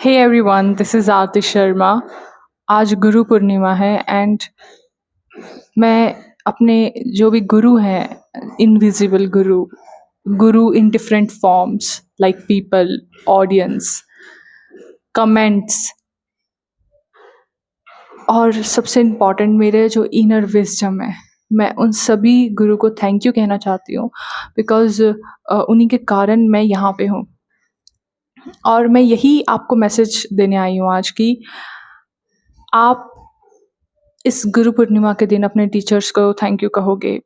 Hey everyone, this is Aarti Sharma. आज गुरु पूर्णिमा है and मैं अपने जो भी गुरु हैं, invisible Guru, Guru in different forms like people, audience, comments और सबसे इम्पॉर्टेंट मेरे जो इनर विजडम है, मैं उन सभी गुरु को थैंक यू कहना चाहती हूँ बिकॉज़ उन्हीं के कारण मैं यहाँ पे हूँ। और मैं यही आपको मैसेज देने आई हूँ आज कि आप इस गुरु पूर्णिमा के दिन अपने टीचर्स को थैंक यू कहोगे।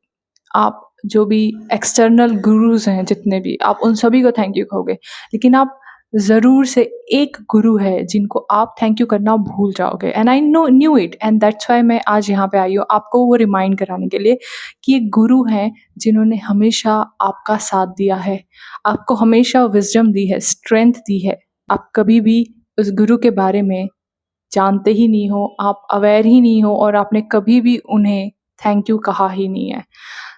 आप जो भी एक्सटर्नल गुरुज़ हैं जितने भी, आप उन सभी को थैंक यू कहोगे। लेकिन आप ज़रूर से एक गुरु है जिनको आप थैंक यू करना भूल जाओगे and I knew it and that's why मैं आज यहाँ पे आई हूँ आपको वो रिमाइंड कराने के लिए कि एक गुरु हैं जिन्होंने हमेशा आपका साथ दिया है, आपको हमेशा विज़डम दी है, स्ट्रेंथ दी है। आप कभी भी उस गुरु के बारे में जानते ही नहीं हो, आप अवेयर ही नहीं हो और आपने कभी भी उन्हें थैंक यू कहा ही नहीं है।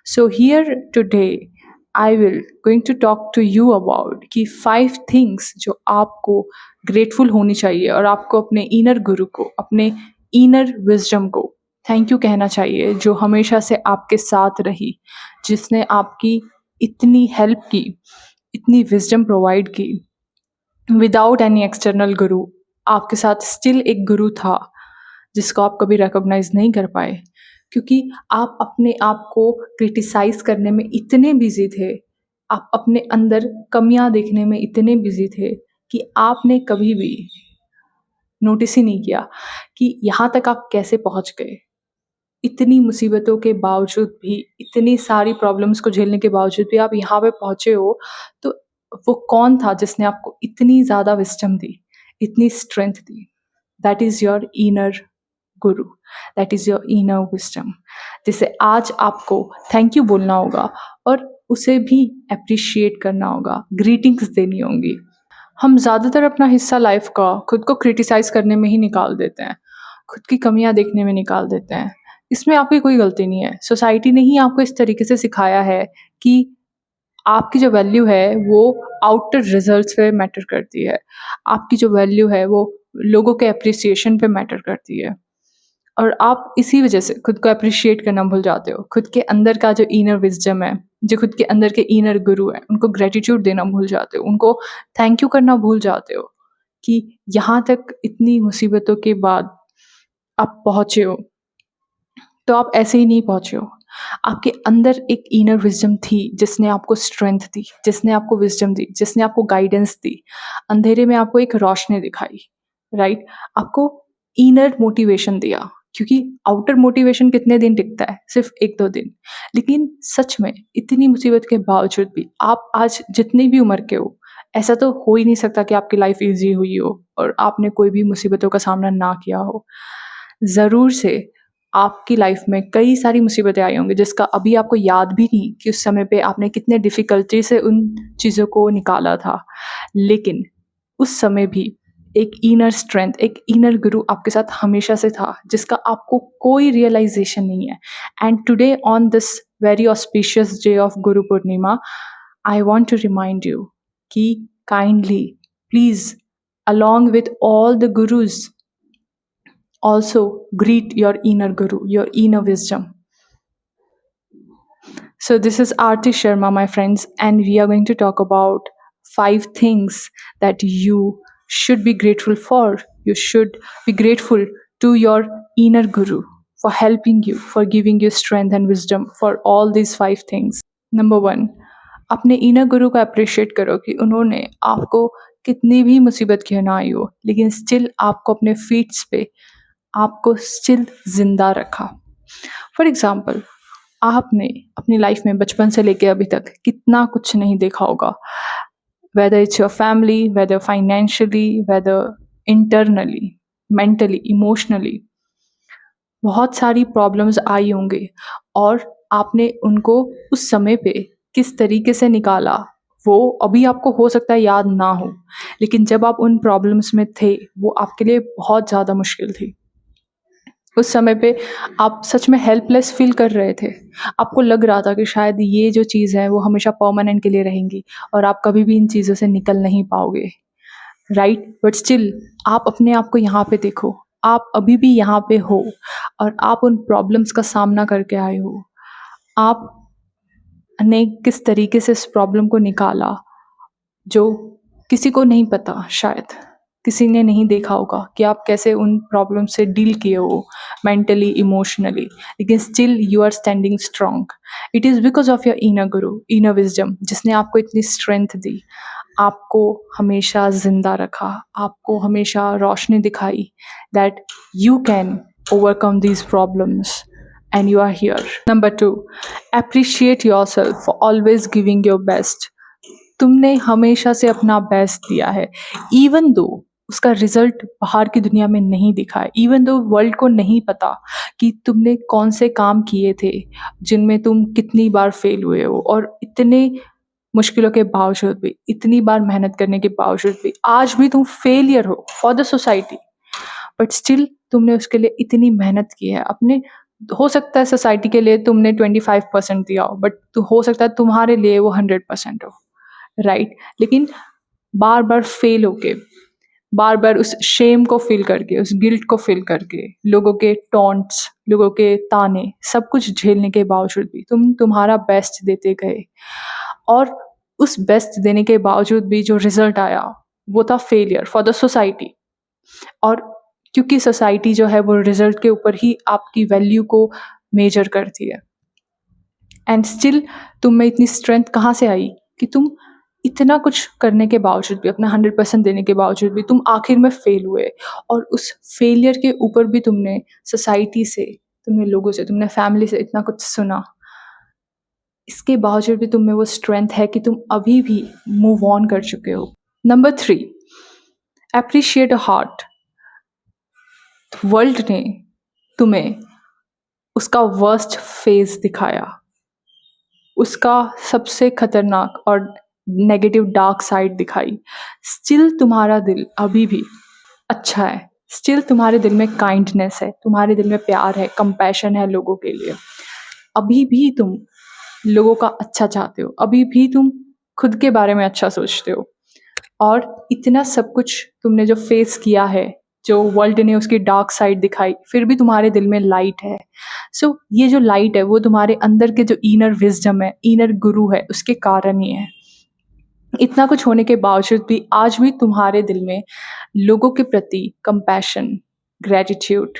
So here today I will going to talk to you about कि 5 थिंग्स जो आपको ग्रेटफुल होनी चाहिए और आपको अपने इनर गुरु को, अपने इनर विज़डम को थैंक यू कहना चाहिए, जो हमेशा से आपके साथ रही, जिसने आपकी इतनी हेल्प की, इतनी विज़डम प्रोवाइड की विदाउट एनी एक्सटर्नल गुरु। आपके साथ स्टिल एक गुरु था जिसको आप कभी रिकॉग्नाइज नहीं कर पाए क्योंकि आप अपने आप को क्रिटिसाइज करने में इतने बिजी थे, आप अपने अंदर कमियां देखने में इतने बिजी थे कि आपने कभी भी नोटिस ही नहीं किया कि यहाँ तक आप कैसे पहुँच गए। इतनी मुसीबतों के बावजूद भी, इतनी सारी प्रॉब्लम्स को झेलने के बावजूद भी आप यहाँ पे पहुँचे हो, तो वो कौन था जिसने आपको इतनी ज़्यादा विज़डम दी, इतनी स्ट्रेंथ दी? That is your inner guru, that is your inner wisdom, जिसे आज आपको थैंक यू बोलना होगा और उसे भी एप्रिशिएट करना होगा, ग्रीटिंग्स देनी होंगी। हम ज़्यादातर अपना हिस्सा लाइफ का खुद को क्रिटिसाइज़ करने में ही निकाल देते हैं, खुद की कमियाँ देखने में निकाल देते हैं। इसमें आपकी कोई गलती नहीं है। सोसाइटी ने ही आपको इस तरीके से सिखाया है कि आपकी जो वैल्यू है वो आउटर रिजल्ट्स पे मैटर करती है। आपकी जो वैल्यू है वो लोगों के एप्रिसिएशन पे मैटर करती है। और आप इसी वजह से खुद को एप्रिशिएट करना भूल जाते हो। खुद के अंदर का जो इनर विज़डम है, जो खुद के अंदर के इनर गुरु हैं, उनको ग्रैटिट्यूड देना भूल जाते हो। उनको थैंक यू करना भूल जाते हो कि यहाँ तक इतनी मुसीबतों के बाद आप पहुँचे हो। तो आप ऐसे ही नहीं पहुँचे हो। आपके अंदर एक इनर विज़डम थी जिसने आपको स्ट्रेंथ दी, जिसने आपको विज़डम दी, जिसने आपको गाइडेंस दी। अंधेरे में आपको एक रोशनी दिखाई, राइट? आपको इनर मोटिवेशन दिया क्योंकि आउटर मोटिवेशन कितने दिन टिकता है? सिर्फ़ 1-2 दिन। लेकिन सच में इतनी मुसीबत के बावजूद भी आप आज जितनी भी उम्र के हो, ऐसा तो हो ही नहीं सकता कि आपकी लाइफ़ ईज़ी हुई हो और आपने कोई भी मुसीबतों का सामना ना किया हो। ज़रूर से आपकी लाइफ में कई सारी मुसीबतें आई होंगी जिसका अभी आपको याद भी नहीं कि उस समय पे आपने कितने डिफ़िकल्टी से उन चीज़ों को निकाला था। लेकिन उस समय भी एक इनर स्ट्रेंथ, एक इनर गुरु आपके साथ हमेशा से था जिसका आपको कोई रियलाइज़ेशन नहीं है। And today on this very auspicious day of Guru Purnima, I want to remind you कि kindly please along with all the gurus, also greet your inner guru, your inner wisdom. So this is Aarti Sharma, my friends, and we are going to talk about 5 things that you should be grateful for. You should be grateful to your inner guru for helping you, for giving you strength and wisdom for all these 5 things. Number 1, अपने inner गुरु को appreciate करो कि उन्होंने आपको कितनी भी मुसीबत क्यों ना आई हो, लेकिन स्टिल आपको अपने फीट्स पे, आपको स्टिल ज़िंदा रखा। फॉर एग्ज़ाम्पल, आपने अपनी लाइफ में बचपन से लेके अभी तक कितना कुछ नहीं देखा होगा, whether it's your family, whether financially, whether internally, mentally, emotionally, बहुत सारी प्रॉब्लम्स आई होंगी और आपने उनको उस समय पे किस तरीके से निकाला, वो अभी आपको हो सकता है याद ना हो, लेकिन जब आप उन प्रॉब्लम्स में थे, वो आपके लिए बहुत ज़्यादा मुश्किल थी। उस समय पे आप सच में हेल्पलेस फ़ील कर रहे थे। आपको लग रहा था कि शायद ये जो चीज़ है वो हमेशा परमानेंट के लिए रहेंगी और आप कभी भी इन चीज़ों से निकल नहीं पाओगे। राइट? बट स्टिल आप अपने आप को यहाँ पे देखो, आप अभी भी यहाँ पे हो और आप उन प्रॉब्लम्स का सामना करके आए हो। आपने किस तरीके से इस प्रॉब्लम को निकाला, जो किसी को नहीं पता शायद। किसी ने नहीं देखा होगा कि आप कैसे उन प्रॉब्लम से डील किए हो मेंटली, इमोशनली, लेकिन still you are standing strong. It is because of your inner guru, inner wisdom, जिसने आपको इतनी स्ट्रेंथ दी, आपको हमेशा ज़िंदा रखा, आपको हमेशा रोशनी दिखाई that you can overcome these problems and you are here. Number 2, appreciate yourself for always giving your best. तुमने हमेशा से अपना बेस्ट दिया है, इवन दो उसका रिजल्ट बाहर की दुनिया में नहीं दिखा है, इवन दो वर्ल्ड को नहीं पता कि तुमने कौन से काम किए थे जिनमें तुम कितनी बार फेल हुए हो, और इतने मुश्किलों के बावजूद भी, इतनी बार मेहनत करने के बावजूद भी आज भी तुम फेलियर हो for the society, but still तुमने उसके लिए इतनी मेहनत की है अपने। हो सकता है सोसाइटी के लिए तुमने 25% दिया हो, बट हो सकता है तुम्हारे लिए वो 100% हो, राइट? लेकिन बार बार फेल होके, बार बार उस शेम को फील करके, उस गिल्ट को फील करके, लोगों के टॉन्ट्स, लोगों के ताने, सब कुछ झेलने के बावजूद भी तुम तुम्हारा बेस्ट देते गए, और उस बेस्ट देने के बावजूद भी जो रिजल्ट आया वो था फेलियर फॉर द सोसाइटी। और क्योंकि सोसाइटी जो है वो रिजल्ट के ऊपर ही आपकी वैल्यू को मेजर करती है, एंड स्टिल तुम में इतनी स्ट्रेंथ कहाँ से आई कि तुम इतना कुछ करने के बावजूद भी, अपना 100% देने के बावजूद भी तुम आखिर में फेल हुए, और उस फेलियर के ऊपर भी तुमने सोसाइटी से, तुमने लोगों से, तुमने फैमिली से इतना कुछ सुना, इसके बावजूद भी तुम में वो स्ट्रेंथ है कि तुम अभी भी मूव ऑन कर चुके हो। Number 3, appreciate a heart. World ने तुम्हें उसका वर्स्ट फेज दिखाया, उसका सबसे खतरनाक और नेगेटिव डार्क साइड दिखाई, स्टिल तुम्हारा दिल अभी भी अच्छा है, स्टिल तुम्हारे दिल में काइंडनेस है, तुम्हारे दिल में प्यार है, कंपैशन है लोगों के लिए, अभी भी तुम लोगों का अच्छा चाहते हो, अभी भी तुम खुद के बारे में अच्छा सोचते हो, और इतना सब कुछ तुमने जो फेस किया है, जो वर्ल्ड ने उसकी डार्क साइड दिखाई, फिर भी तुम्हारे दिल में लाइट है। सो ये जो लाइट है वो तुम्हारे अंदर के जो इनर विजडम है, इनर गुरु है, उसके कारण ही है। इतना कुछ होने के बावजूद भी आज भी तुम्हारे दिल में लोगों के प्रति कंपैशन, ग्रेटिट्यूड,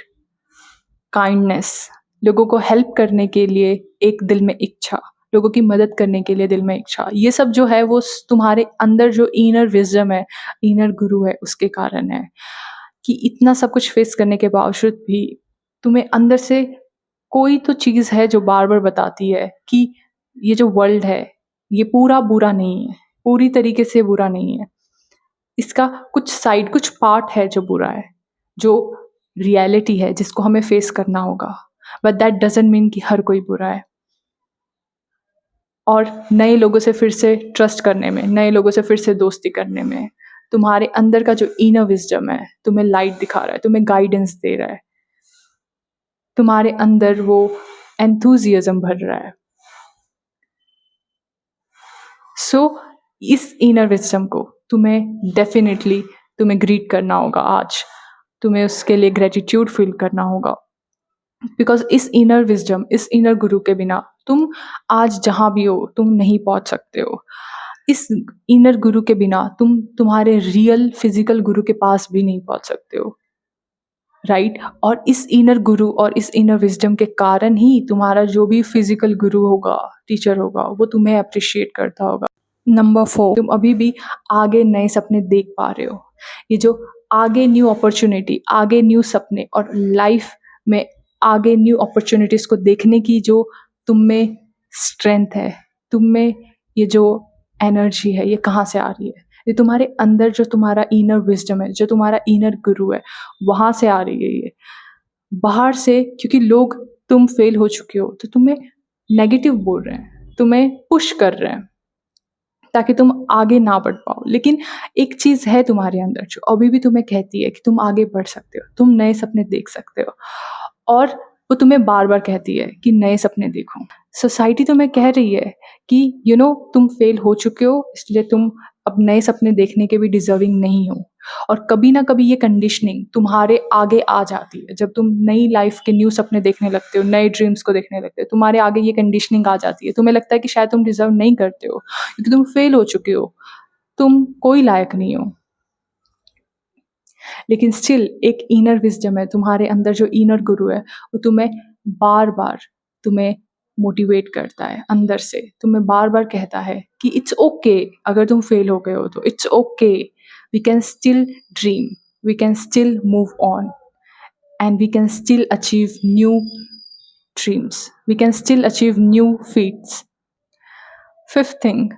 काइंडनेस, लोगों को हेल्प करने के लिए एक दिल में इच्छा, लोगों की मदद करने के लिए दिल में इच्छा, ये सब जो है वो तुम्हारे अंदर जो इनर विजडम है, इनर गुरु है, उसके कारण है कि इतना सब कुछ फेस करने के बावजूद भी तुम्हें अंदर से कोई तो चीज़ है जो बार बार बताती है कि ये जो वर्ल्ड है ये पूरा बुरा नहीं है, पूरी तरीके से बुरा नहीं है, इसका कुछ साइड, कुछ पार्ट है जो बुरा है, जो रियलिटी है जिसको हमें फेस करना होगा, बट दैट डजंट मीन कि हर कोई बुरा है। और नए लोगों से फिर से ट्रस्ट करने में, नए लोगों से फिर से दोस्ती करने में, तुम्हारे अंदर का जो इनर विजडम है तुम्हें लाइट दिखा रहा है, तुम्हें गाइडेंस दे रहा है, तुम्हारे अंदर वो एंथुजियाज्म भर रहा है। सो इस इनर विजडम को तुम्हें डेफिनेटली तुम्हें ग्रीट करना होगा आज, तुम्हें उसके लिए ग्रेटिट्यूड फील करना होगा, बिकॉज इस इनर विजडम, इस इनर गुरु के बिना तुम आज जहाँ भी हो तुम नहीं पहुँच सकते हो। इस इनर गुरु के बिना तुम तुम्हारे रियल फिजिकल गुरु के पास भी नहीं पहुँच सकते हो, राइट? और इस इनर गुरु और इस इनर विजडम के कारण ही तुम्हारा जो भी फिजिकल गुरु होगा, टीचर होगा, वो तुम्हें अप्रिशिएट करता होगा। नंबर 4, तुम अभी भी आगे नए सपने देख पा रहे हो, ये जो आगे न्यू अपॉर्चुनिटी, आगे न्यू सपने, और लाइफ में आगे न्यू अपॉर्चुनिटीज़ को देखने की जो तुम में स्ट्रेंथ है, तुम में ये जो एनर्जी है, ये कहाँ से आ रही है? ये तुम्हारे अंदर जो तुम्हारा इनर विजडम है, जो तुम्हारा इनर गुरु है, वहाँ से आ रही है ये। बाहर से क्योंकि लोग तुम फेल हो चुके हो तो तुम्हें नेगेटिव बोल रहे हैं, तुम्हें पुश कर रहे हैं ताकि तुम आगे ना बढ़ पाओ, लेकिन एक चीज़ है तुम्हारे अंदर जो अभी भी तुम्हें कहती है कि तुम आगे बढ़ सकते हो, तुम नए सपने देख सकते हो, और वो तुम्हें बार बार कहती है कि नए सपने देखो। सोसाइटी तुम्हें कह रही है कि तुम फेल हो चुके हो, इसलिए तुम अब नए सपने देखने के भी डिज़र्विंग नहीं हो। और कभी ना कभी ये कंडीशनिंग तुम्हारे आगे आ जाती है। जब तुम नई लाइफ़ के न्यू सपने देखने लगते हो, नए ड्रीम्स को देखने लगते हो, तुम्हारे आगे ये कंडीशनिंग आ जाती है। तुम्हें लगता है कि शायद तुम डिज़र्व नहीं करते हो, क्योंकि तुम फेल हो चुके हो, तुम कोई लायक नहीं हो। लेकिन स्टिल एक इनर विज़डम है, तुम्हारे अंदर जो इनर गुरु है, वो तुम्हें बार-बार तुम्हें मोटिवेट करता है अंदर से। तुम्हें बार-बार कहता है कि इट्स ओके अगर तुम फेल हो गए हो तो, it's okay, we can still dream, we can still move on and we can still achieve new dreams, we can still achieve new feats. Fifth thing,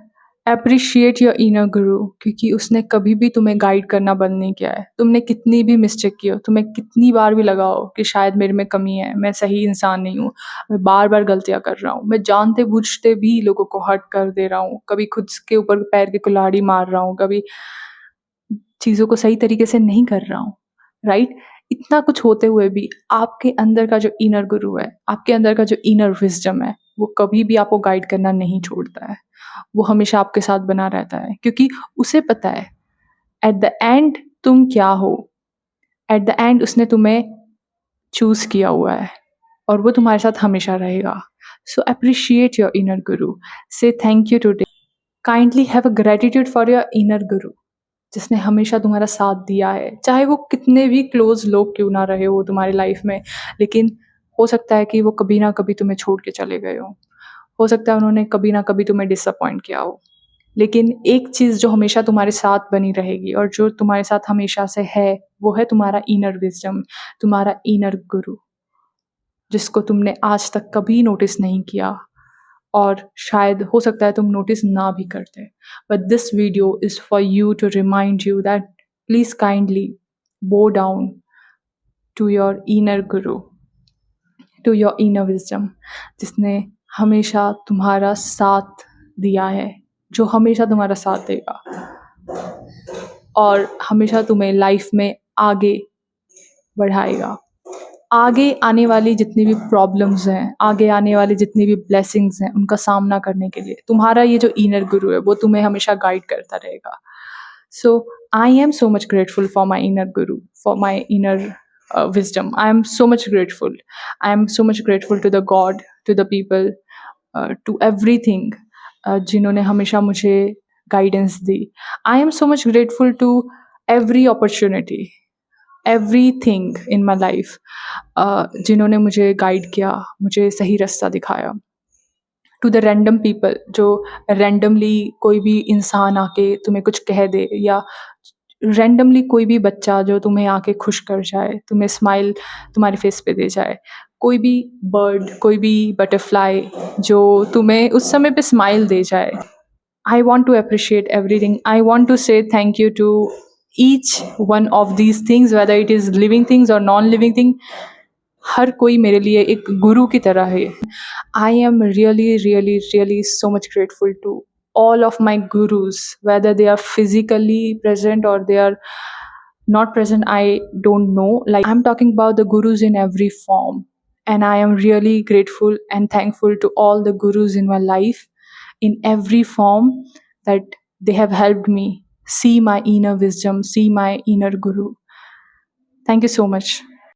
appreciate your inner guru, क्योंकि उसने कभी भी तुम्हें गाइड करना बंद नहीं किया है। तुमने कितनी भी मिस्टेक की हो, तुम्हें कितनी बार भी लगा हो कि शायद मेरे में कमी है, मैं सही इंसान नहीं हूँ, मैं बार-बार गलतियाँ कर रहा हूँ, मैं जानते-बूझते भी लोगों को हर्ट कर दे रहा हूँ, कभी खुद के ऊपर पैर की कुल्हाड़ी मार रहा हूँ, कभी चीज़ों को सही तरीके से नहीं कर रहा हूँ, राइट? इतना कुछ होते हुए भी आपके अंदर का जो इनर गुरु है, आपके अंदर का जो इनर विज़डम है, वो कभी भी आपको गाइड करना नहीं छोड़ता है। वो हमेशा आपके साथ बना रहता है, क्योंकि उसे पता है एट द एंड तुम क्या हो। एट द एंड उसने तुम्हें चूज़ किया हुआ है और वो तुम्हारे साथ हमेशा रहेगा। सो एप्रिशिएट योर इनर गुरु, से thank you today, kindly have a gratitude for your inner गुरु, जिसने हमेशा तुम्हारा साथ दिया है। चाहे वो कितने भी क्लोज़ लोग क्यों ना रहे हो तुम्हारी लाइफ़ में, लेकिन हो सकता है कि वो कभी ना कभी तुम्हें छोड़ के चले गए हों। हो सकता है उन्होंने कभी ना कभी तुम्हें डिसअपॉइंट किया हो। लेकिन एक चीज़ जो हमेशा तुम्हारे साथ बनी रहेगी और जो तुम्हारे साथ हमेशा से है, वो है तुम्हारा इनर विज़डम, तुम्हारा इनर गुरु, जिसको तुमने आज तक कभी नोटिस नहीं किया और शायद हो सकता है तुम नोटिस ना भी करते। But this video is for you to remind you that please kindly bow down to your inner guru, to your inner wisdom, जिसने हमेशा तुम्हारा साथ दिया है, जो हमेशा तुम्हारा साथ देगा और हमेशा तुम्हें लाइफ में आगे बढ़ाएगा। आगे आने वाली जितनी भी प्रॉब्लम्स हैं, आगे आने वाली जितनी भी ब्लेसिंग्स हैं, उनका सामना करने के लिए तुम्हारा ये जो इनर गुरु है, वो तुम्हें हमेशा गाइड करता रहेगा। So I am so much grateful for my inner guru, for my inner wisdom. I am so much grateful. I am so much grateful to the God, to the people, to everything, जिन्होंने हमेशा मुझे guidance दी। I am so much grateful to every opportunity, everything in my life, जिन्होंने मुझे guide किया, मुझे सही रास्ता दिखाया। टू द रैंडम पीपल, जो रैंडमली कोई भी इंसान आके तुम्हें कुछ कह दे, या रैंडमली कोई भी बच्चा जो तुम्हें आके खुश कर जाए, तुम्हें स्माइल तुम्हारे फेस पे दे जाए, कोई भी बर्ड, कोई भी बटरफ्लाई जो तुम्हें उस समय पे स्माइल दे जाए। I want to appreciate everything. I want to say thank you to each one of these things, whether it is living things or non-living thing. हर कोई मेरे लिए एक गुरु की तरह है। I am really, really, really so much grateful to all of my gurus, whether they are physically present or they are not present, I don't know. Like, I'm talking about the gurus in every form. And I am really grateful and thankful to all the gurus in my life in every form, that they have helped me see my inner wisdom, see my inner guru. Thank you so much.